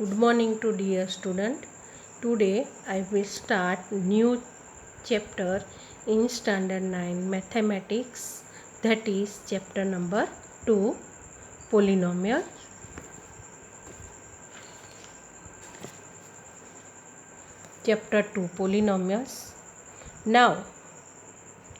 Good morning to dear student. Today I will start new chapter in standard 9 mathematics, that is chapter number 2 polynomial. Chapter 2 polynomials. Now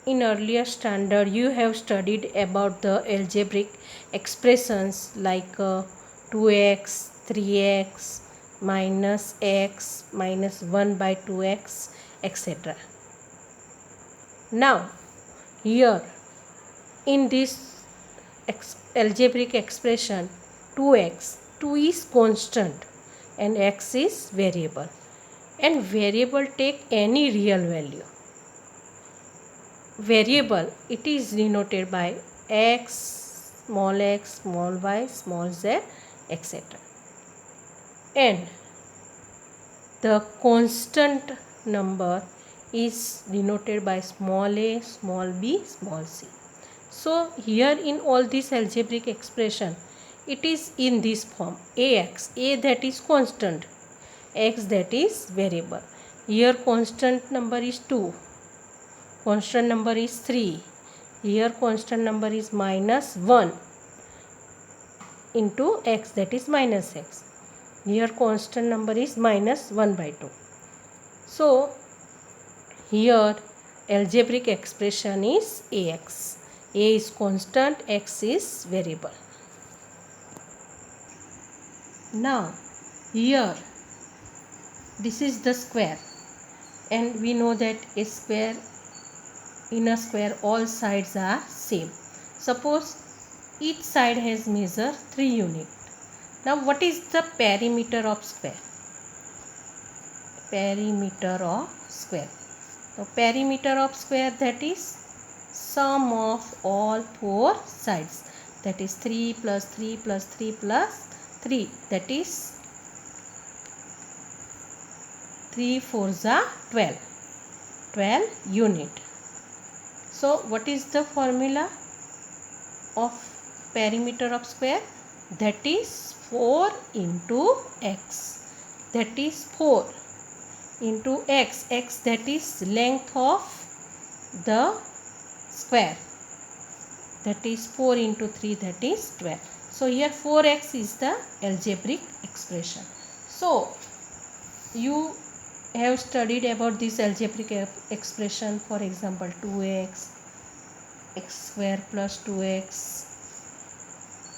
in earlier standard you have studied about the algebraic expressions like 2x, 3x, minus x, minus 1 by 2x, etc. Now here in this algebraic expression 2x, 2 is constant and x is variable, and variable take any real value. Variable, it is denoted by x, small y, small z, etc. And the constant number is denoted by small a, small b, small c. So here in all this algebraic expression, it is in this form: ax, a that is constant, x that is variable. Here constant number is 2. Constant number is 3. Here constant number is minus 1 into x, that is minus x. Here constant number is minus 1 by 2. So here algebraic expression is ax. A is constant, x is variable. Now here this is the square, and we know that a square, in a square all sides are same. Suppose each side has measure 3 units. Now what is the perimeter of square? Perimeter of square. So perimeter of square, that is sum of all 4 sides, that is 3 plus 3 plus 3 plus 3, that is 3 4s are 12 unit. So what is the formula of perimeter of square? That is 4 into x, that is 4 into x, that is length of the square, that is 4 into 3, that is 12. So here 4x is the algebraic expression. So you have studied about this algebraic expression, for example 2x, x square plus 2x,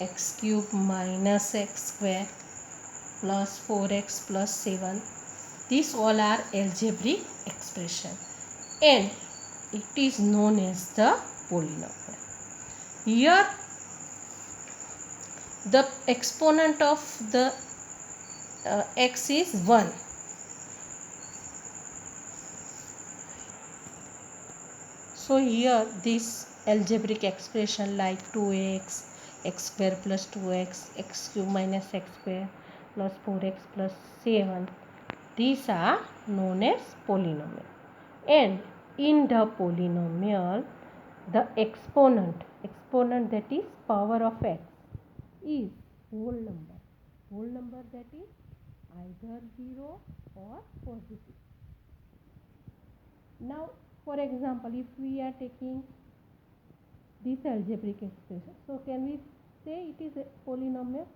x cube minus x square plus 4x plus 7. These all are algebraic expression, and it is known as the polynomial. Here the exponent of the x is 1. So here this algebraic expression like 2x, x square plus 2x, x cube minus x square plus 4x plus 7, these are known as polynomial. And in the polynomial, the exponent that is power of x is whole number. Whole number, that is either 0 or positive. Now for example, if we are taking this algebraic expression, so can we say it is a polynomial?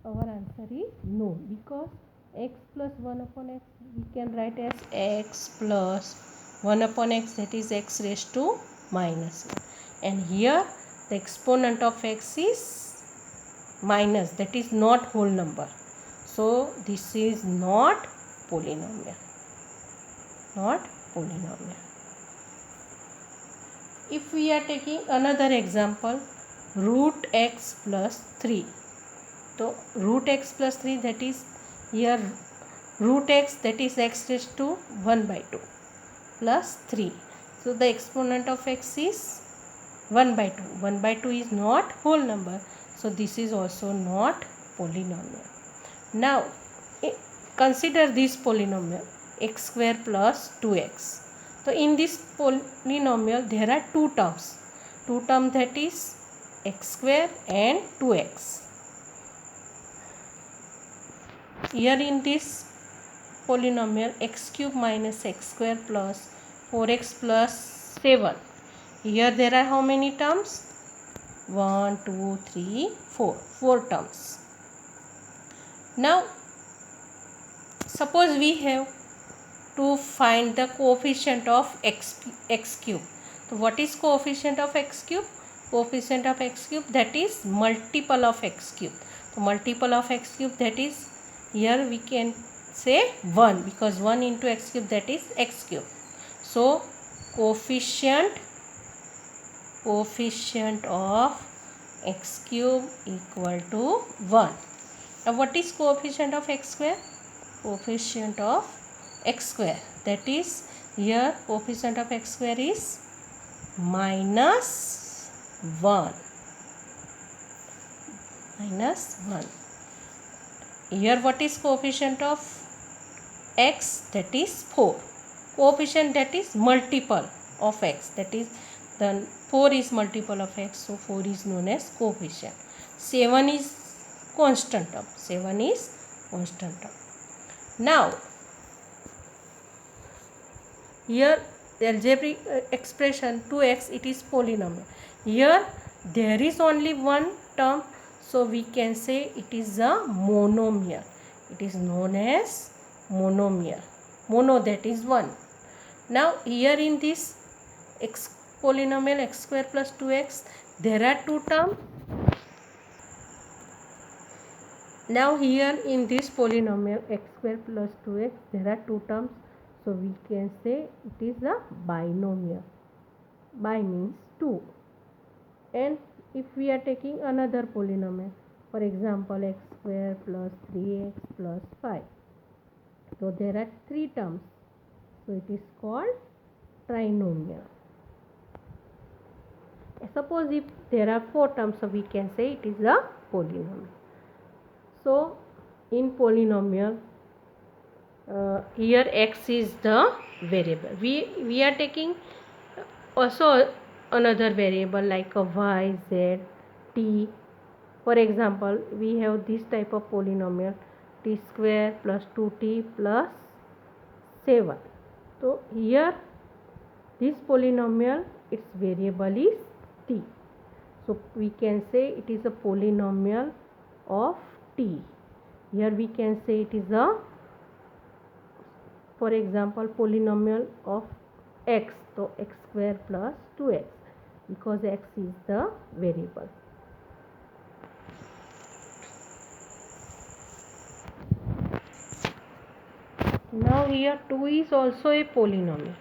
Our answer is no, because x plus 1 upon x we can write as x plus 1 upon x, that is x raised to minus 1. And here the exponent of x is minus, that is not whole number. So this is not polynomial. Not polynomial. If we are taking another example, root x plus 3. So root x plus 3, that is here root x, that is x raised to 1 by 2 plus 3. So the exponent of x is 1 by 2. 1 by 2 is not whole number. So this is also not polynomial. Now consider this polynomial x square plus 2x. So in this polynomial there are two terms. Two terms, that is x square and 2x. Here in this polynomial x cube minus x square plus 4x plus 7. Here there are how many terms? 1, 2, 3, 4. 4 terms. Now suppose we have to find the coefficient of x cube. So what is coefficient of x cube? Coefficient of x cube, that is multiple of x cube. So multiple of x cube, that is, here we can say 1, because 1 into x cube, that is x cube. So coefficient of x cube equal to 1. Now what is coefficient of x square? Coefficient of x square, that is, here coefficient of x square is minus 1. Here what is coefficient of x? That is 4. Coefficient, that is multiple of x, that is, then 4 is multiple of x, so 4 is known as coefficient. 7 is constant term. Now here algebraic expression 2x, it is polynomial. Here there is only one term, so we can say it is a monomial. It is known as monomial. Mono, that is 1. Now here in this polynomial x square plus 2x, there are 2 terms. Now here in this polynomial x square plus 2x, there are 2 terms. So we can say it is a binomial. Bi means 2. And if we are taking another polynomial, for example x square plus 3x plus 5. So there are 3 terms. So it is called trinomial. Suppose if there are 4 terms, so we can say it is a polynomial. So in polynomial, here x is the variable. We are taking also another variable like a y, z, t. For example, we have this type of polynomial t square plus 2t plus 7. So here this polynomial, its variable is t. So we can say it is a polynomial of t. Here we can say it is a, for example, polynomial of x. So x square plus 2x, because x is the variable. Now here 2 is also a polynomial.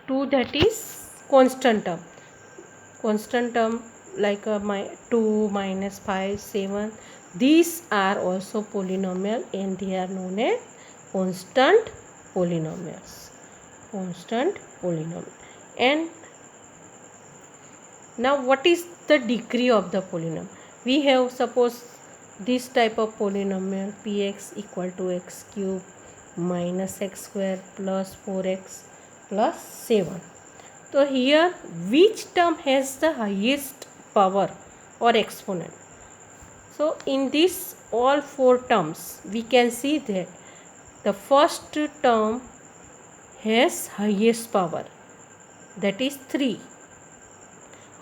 2, that is constant term. Constant term like 2, minus 5, 7. These are also polynomial and they are known as constant polynomials. And now what is the degree of the polynomial? We have, suppose, this type of polynomial px equal to x cube minus x square plus 4x plus 7. So here which term has the highest power or exponent? So in this all 4 terms, we can see that the first term has highest power, that is 3.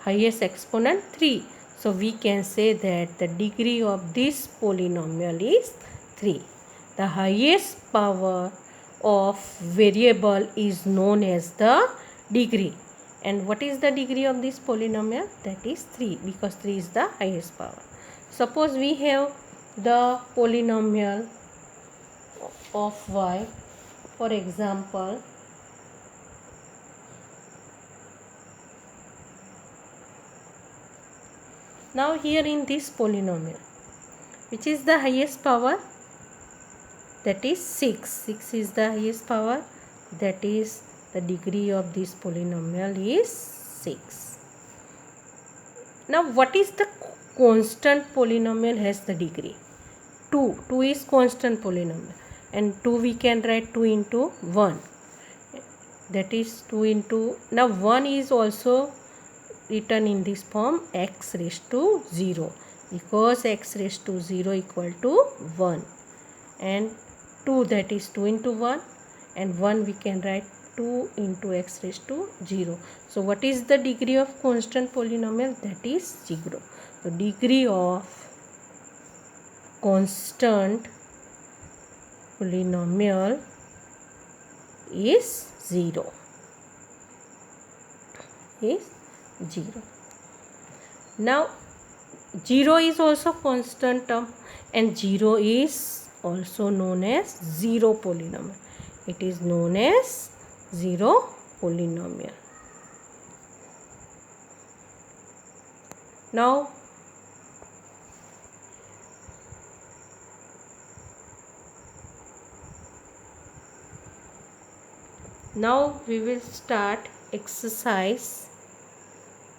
Highest exponent 3. So we can say that the degree of this polynomial is 3. The highest power of variable is known as the degree. And what is the degree of this polynomial? That is 3, because 3 is the highest power. Suppose we have the polynomial of y, for example, now here in this polynomial, which is the highest power? That is 6. 6 is the highest power, that is the degree of this polynomial is 6. Now what is the constant polynomial has the degree? 2. 2 is constant polynomial, and 2 we can write 2 into 1, that is 2 into, now 1 is also written in this form x raised to 0, because x raised to 0 equal to 1. and 2, that is 2 into 1, and 1 we can write 2 into x raised to 0. So what is the degree of constant polynomial? That is 0. So degree of constant polynomial is 0. Now 0 is also constant term, and 0 is also known as zero polynomial. It is known as zero polynomial. Now we will start exercise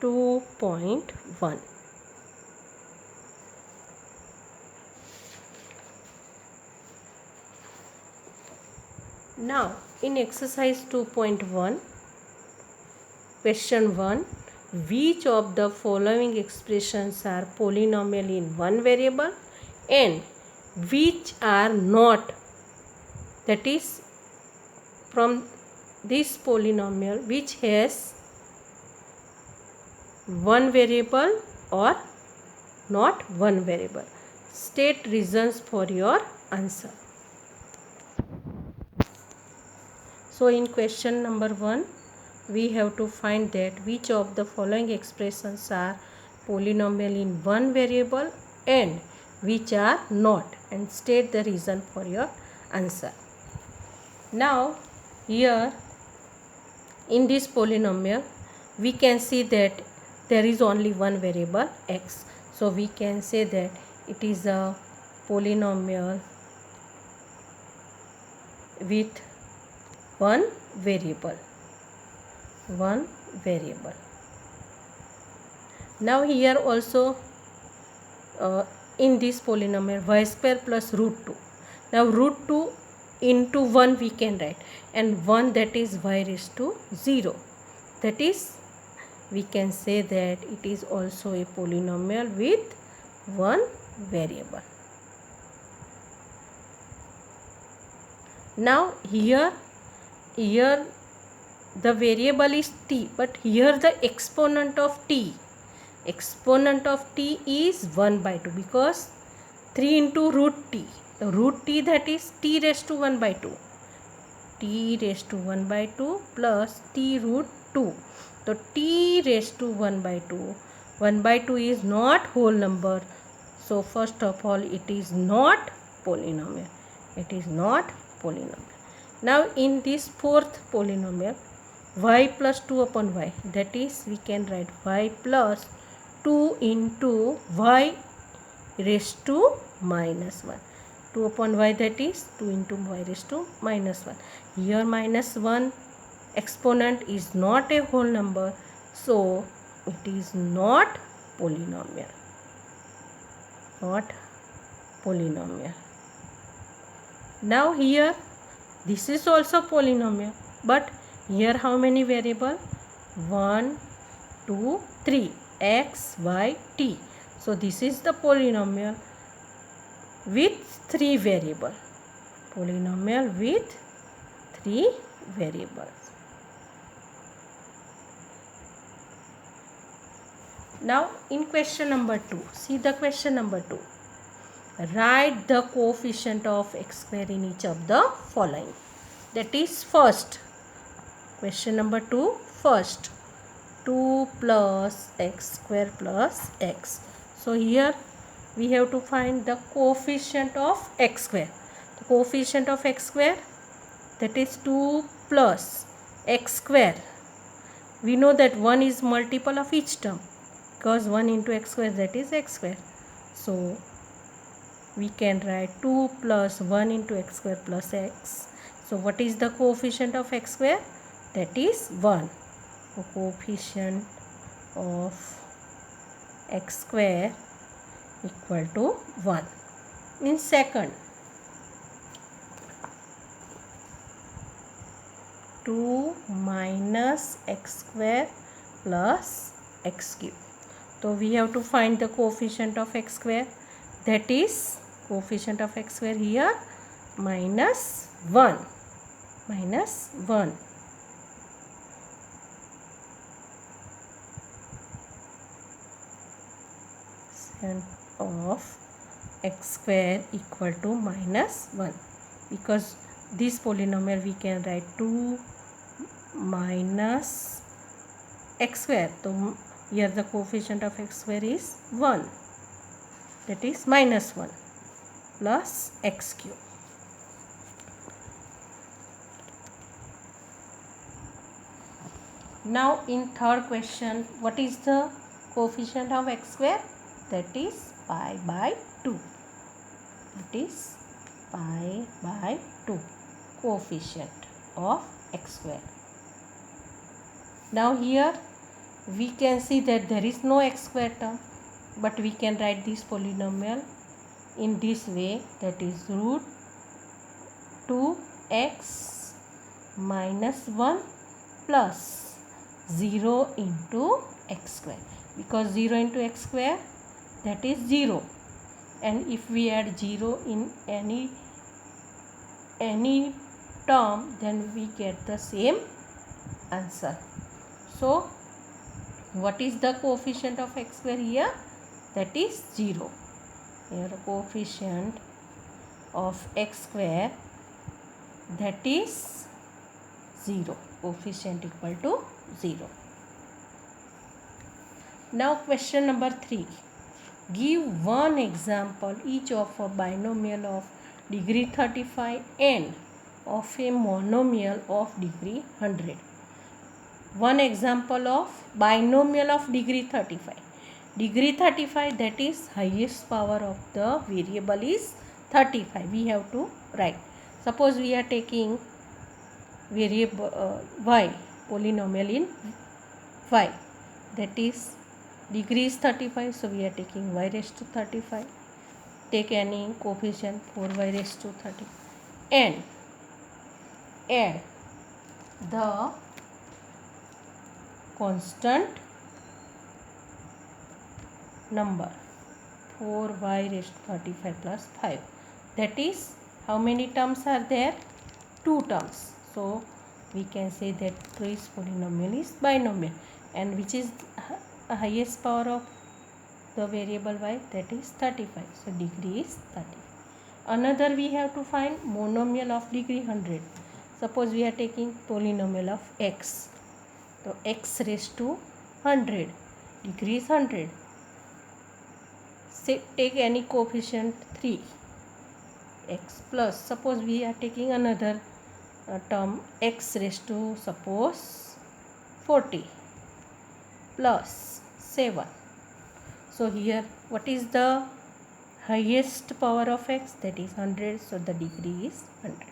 2.1. Now in exercise 2.1, question 1, which of the following expressions are polynomial in one variable and which are not? That is, from this polynomial, which has one variable or not one variable. State reasons for your answer. So in question number 1, we have to find that which of the following expressions are polynomial in one variable and which are not, and state the reason for your answer. Now here in this polynomial we can see that there is only one variable x. So we can say that it is a polynomial with one variable. Now here also in this polynomial y square plus root 2. Now root 2 into 1 we can write, and 1, that is y raised to 0. That is, we can say that it is also a polynomial with one variable. Now here the variable is t, but here the exponent of t is 1 by 2, because 3 into root t, the root t, that is t raised to 1 by 2, plus t root 2. So t raised to 1 by 2 is not whole number. So first of all, it is not polynomial. Now in this fourth polynomial, y plus 2 upon y, that is, we can write y plus 2 into y raised to minus 1. 2 upon y, that is 2 into y raised to minus 1. Here minus 1 exponent is not a whole number, so it is not polynomial. Now here this is also polynomial, but here how many variable? 1, 2, 3, x, y, t. So this is the polynomial with 3 variables. Now in question number 2, see the question number 2. Write the coefficient of x square in each of the following. That is, first, question number 2, first, 2 plus x square plus x. So here we have to find the coefficient of x square. The coefficient of x square, that is 2 plus x square. We know that 1 is multiple of each term, because 1 into x square, that is x square. So we can write 2 plus 1 into x square plus x. So what is the coefficient of x square? That is 1. The coefficient of x square equal to 1. In second, 2 minus x square plus x cube. So we have to find the coefficient of x square. That is, coefficient of x square here minus 1 minus 1. Of x square equal to minus 1, because this polynomial we can write 2 minus x square. So here the coefficient of x square is 1, that is minus 1 plus x cube. Now in third question, what is the coefficient of x square? That is pi by 2. It is pi by 2 coefficient of x square. Now here we can see that there is no x square term, but we can write this polynomial in this way, that is root 2x minus 1 plus 0 into x square, because 0 into x square, that is 0, and if we add 0 in any term, then we get the same answer. So what is the coefficient of x square here? That is 0. Here coefficient of x square, that is 0. Coefficient equal to 0. Now question number 3. Give one example each of a binomial of degree 35 and of a monomial of degree 100. One example of binomial of degree 35. Degree 35, that is highest power of the variable is 35. We have to write. Suppose we are taking variable y, polynomial in y, that is degree is 35, so we are taking y raised to 35. Take any coefficient 4y raised to 30 and add the constant number 4y raised to 35 plus 5. That is, how many terms are there? 2 terms. So we can say that this polynomial is binomial. And which is highest power of the variable y? That is 35. So degree is 30. Another we have to find monomial of degree 100. Suppose we are taking polynomial of x. So x raised to 100. Degree is 100. Say, take any coefficient 3. X plus. Suppose we are taking another term x raised to, suppose 40 plus 7. So here what is the highest power of x? That is 100. So the degree is 100.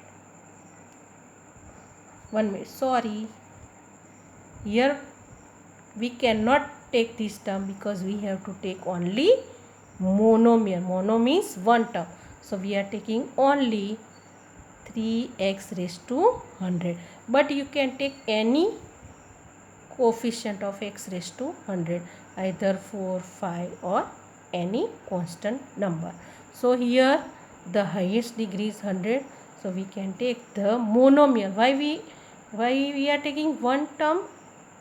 1 minute. Sorry. Here we cannot take this term because we have to take only monomial. Mono means one term. So we are taking only 3x raised to 100. But you can take any coefficient of x raised to 100, either 4, 5 or any constant number. So here the highest degree is 100. So we can take the monomial. Why we are taking one term?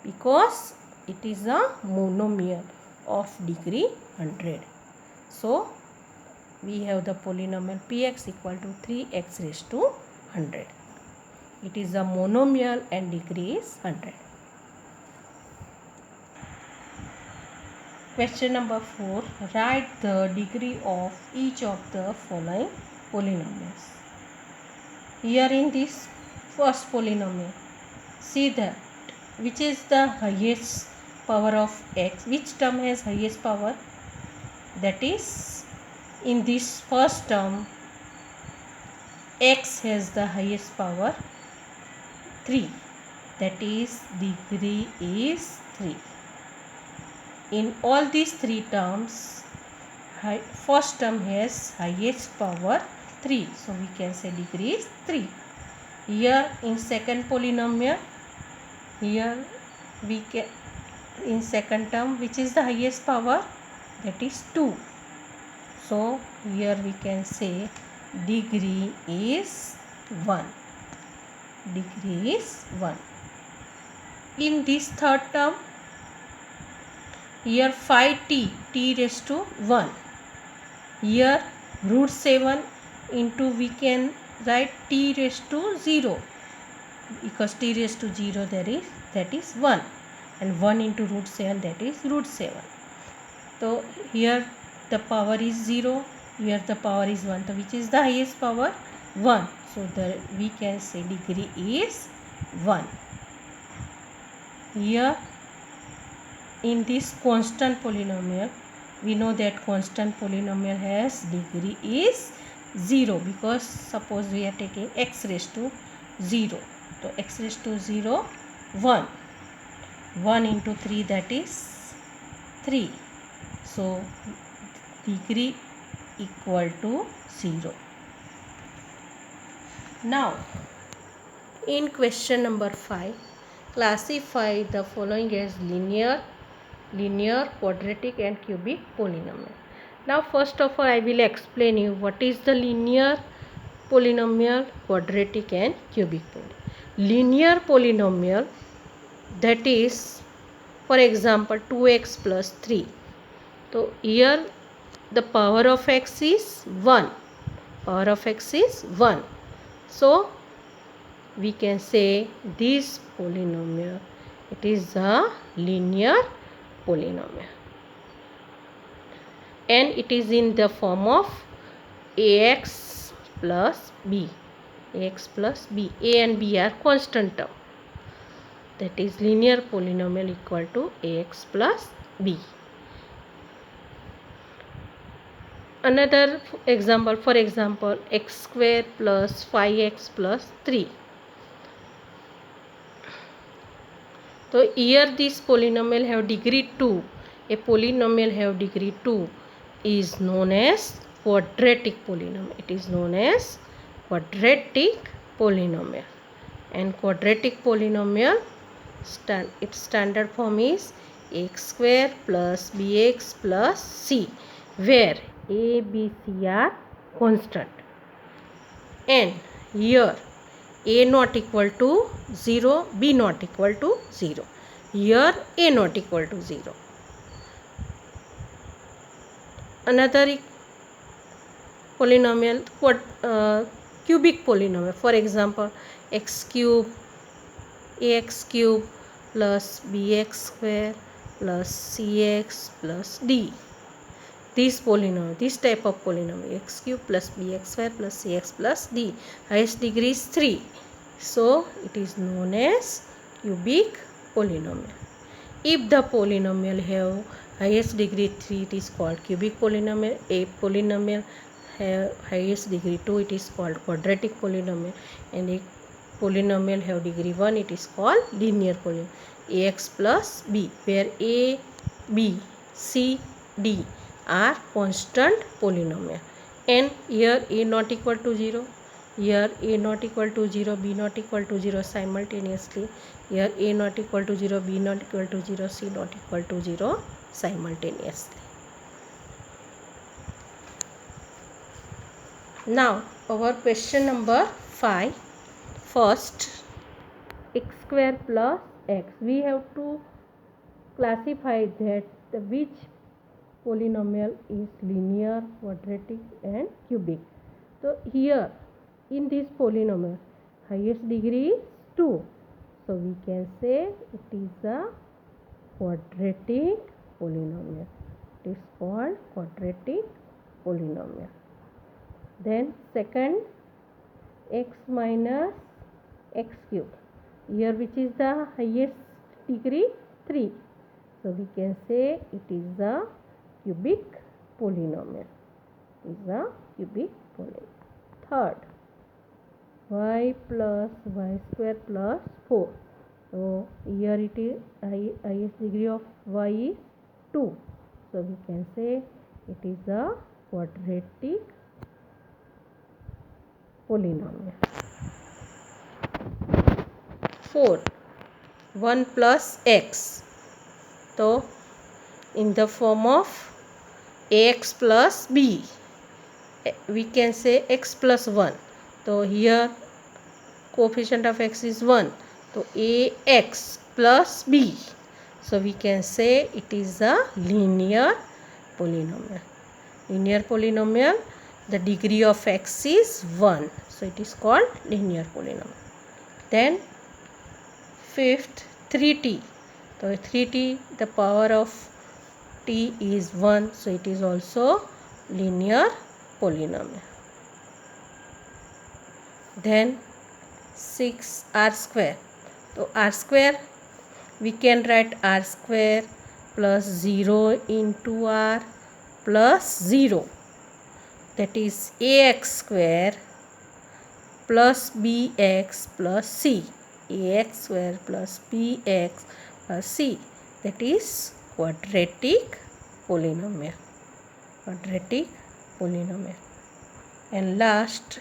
Because it is a monomial of degree 100. So we have the polynomial px equal to 3x raised to 100. It is a monomial and degree is 100. Question number 4. Write the degree of each of the following polynomials. Here in this first polynomial, see that which is the highest power of x. Which term has highest power? That is, in this first term, x has the highest power 3. That is, degree is 3. In all these 3 terms, first term has highest power 3. So we can say degree is 3. Here in second polynomial, here we can, in second term, which is the highest power? That is 2. So here we can say degree is 1. Degree is 1. In this third term, here 5t, t raised to 1. Here root 7 into we can write t raised to 0, because t raised to 0 that is 1, and 1 into root 7, that is root 7. So here the power is 0, here the power is 1. So which is the highest power? 1. So we can say degree is 1. Here in this constant polynomial, we know that constant polynomial has degree is 0, because suppose we are taking x raised to 0. So x raised to 0, 1. 1 into 3, that is 3. So degree equal to 0. Now in question number 5, classify the following as linear, quadratic and cubic polynomial. Now first of all I will explain you what is the linear polynomial, quadratic and cubic polynomial. Linear polynomial, that is, for example, 2x plus 3. So here the power of x is 1. Power of x is 1. So we can say this polynomial, it is a linear polynomial, and it is in the form of ax plus b. Ax plus b. A and b are constant term. That is linear polynomial equal to ax plus b. Another example, for example, x square plus 5x plus 3. So here this polynomial have degree 2. A polynomial have degree 2 is known as quadratic polynomial. It is known as quadratic polynomial. And quadratic polynomial, its standard form is x square plus bx plus c, where a, b, c are constant. And here a not equal to 0, b not equal to 0. Here a not equal to 0. Another polynomial, cubic polynomial, for example, x cube, ax cube plus bx square plus cx plus d. This polynomial, this type of polynomial, x cube plus bx square plus cx plus d, highest degree is 3. So it is known as cubic polynomial. If the polynomial have highest degree 3, it is called cubic polynomial. A polynomial have highest degree 2, it is called quadratic polynomial. And a polynomial have degree 1, it is called linear polynomial. Ax plus b, where a, b, c, d are constant polynomial. And here a not equal to 0, here a not equal to 0, b not equal to 0 simultaneously. Here a not equal to 0, b not equal to 0, c not equal to 0 simultaneously. Now our question number 5. First, x square plus x. We have to classify that which polynomial is linear, quadratic and cubic. So here in this polynomial, highest degree is 2. So we can say it is a quadratic polynomial. It is called quadratic polynomial. Then second, x minus x cube. Here which is the highest degree? 3. So we can say it is a cubic polynomial. It is a cubic polynomial. Third, y plus y square plus 4. So here it is highest degree of y is 2. So we can say it is a quadratic polynomial. 4, 1 plus x. So in the form of ax plus b. we can say x plus 1. So here coefficient of x is 1. So ax plus b. So we can say it is a linear polynomial. Linear polynomial, the degree of x is 1. So it is called linear polynomial. Then fifth, 3t. So 3t, the power of t is 1. So it is also linear polynomial. Then 6 r square. So r square, we can write r square plus 0 into r plus 0. That is ax square plus bx plus c. Ax square plus bx plus c. That is quadratic polynomial. Quadratic polynomial. And last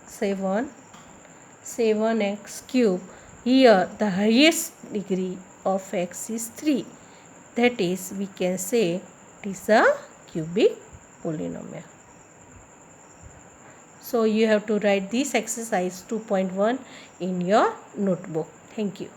7x cube. Here the highest degree of x is 3. That is, we can say it is a cubic polynomial. So you have to write this exercise 2.1 in your notebook. Thank you.